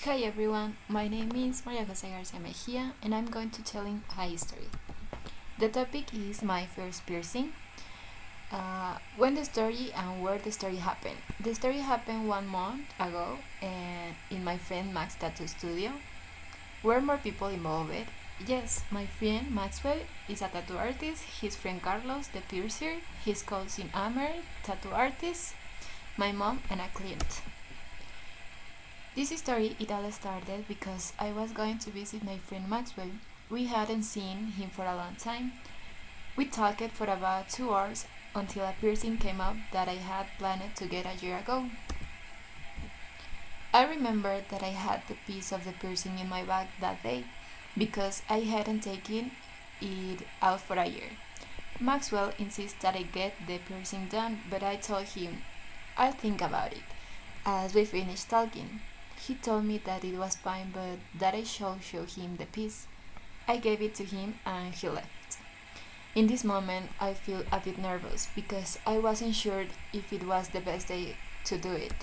Hi everyone, my name is Mariajose Garcia Mejia and I'm going to telling a history. The topic is my first piercing. When the story and where the story happened. The story happened 1 month ago in my friend Max's tattoo studio. Were more people involved? Yes, my friend Maxwell is a tattoo artist, his friend Carlos, the piercer, his cousin Amer, tattoo artist, my mom and a client. This story it all started because I was going to visit my friend Maxwell. We hadn't seen him for a long time. We talked for about 2 hours until a piercing came up that I had planned to get a year ago. I remember that I had the piece of the piercing in my bag that day because I hadn't taken it out for a year. Maxwell insists that I get the piercing done, but I told him I'll think about it. As we finished talking, he told me that it was fine but that I should show him the piece. I gave it to him and he left. In this moment, I feel a bit nervous because I wasn't sure if it was the best day to do it.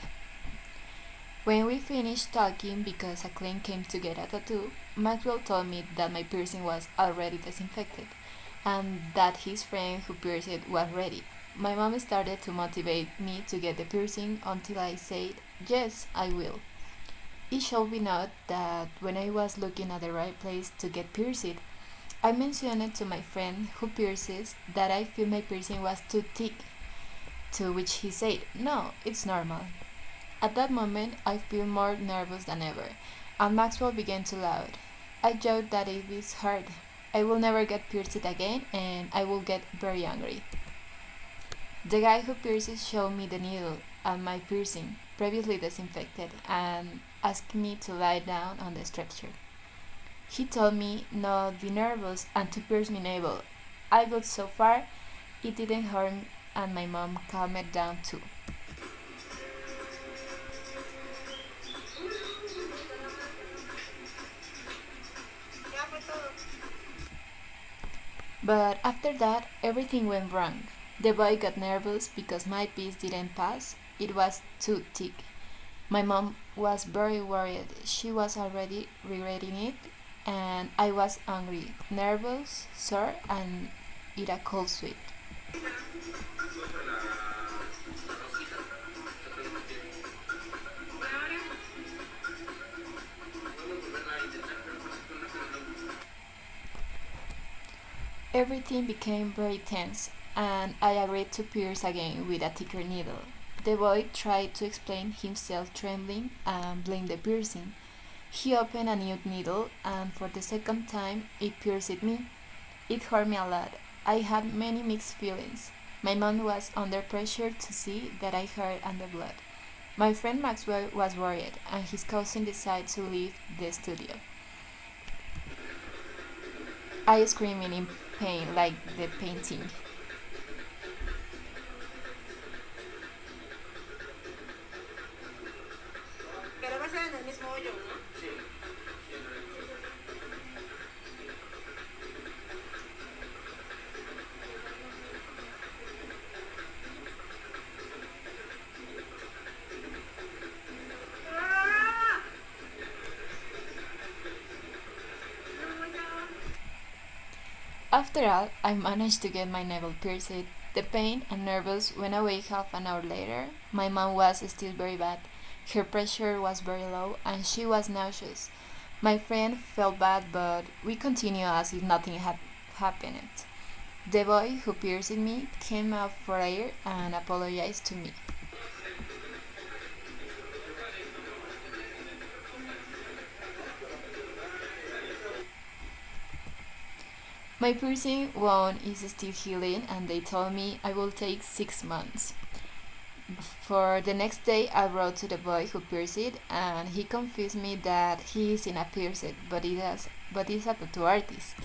When we finished talking because a client came to get a tattoo, Maxwell told me that my piercing was already disinfected and that his friend who pierced it was ready. My mom started to motivate me to get the piercing until I said, yes, I will. It should be noted that when I was looking at the right place to get pierced, I mentioned to my friend who pierces that I feel my piercing was too thick, to which he said, no, it's normal. At that moment, I feel more nervous than ever, and Maxwell began to laugh. I joked that it is hard. I will never get pierced again, and I will get very angry. The guy who pierces showed me the needle and my piercing, previously disinfected, and asked me to lie down on the stretcher. He told me not be nervous and to pierce my navel. I got so far, it didn't hurt and my mom calmed down too. But after that, everything went wrong. The boy got nervous because my piece didn't pass, it was too thick. My mom was very worried, she was already regretting it, and I was angry, nervous, sore, and eat a cold sweat. Everything became very tense, and I agreed to pierce again with a thicker needle. The boy tried to explain himself trembling and blamed the piercing. He opened a new needle and for the second time it pierced me. It hurt me a lot. I had many mixed feelings. My mom was under pressure to see that I hurt and the blood. My friend Maxwell was worried and his cousin decided to leave the studio. I screaming in pain like the painting. Pero va a ser en el mismo hoyo, ¿no? After all, I managed to get my navel pierced. The pain and nerves went away half an hour later. My mom was still very bad. Her pressure was very low and she was nauseous. My friend felt bad, but we continued as if nothing had happened. The boy who pierced me came out for air and apologized to me. My piercing wound is still healing and they told me I will take 6 months. For the next day I wrote to the boy who pierced it and he confessed me that he is in a pierced but is a tattoo artist.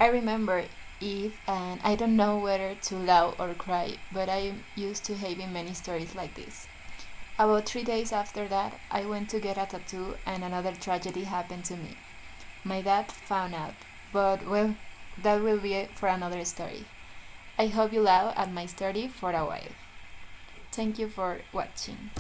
I remember it and I don't know whether to laugh or cry, but I am used to having many stories like this. About 3 days after that I went to get a tattoo and another tragedy happened to me. My dad found out, but well, that will be it for another story. I hope you laugh at my story for a while. Thank you for watching.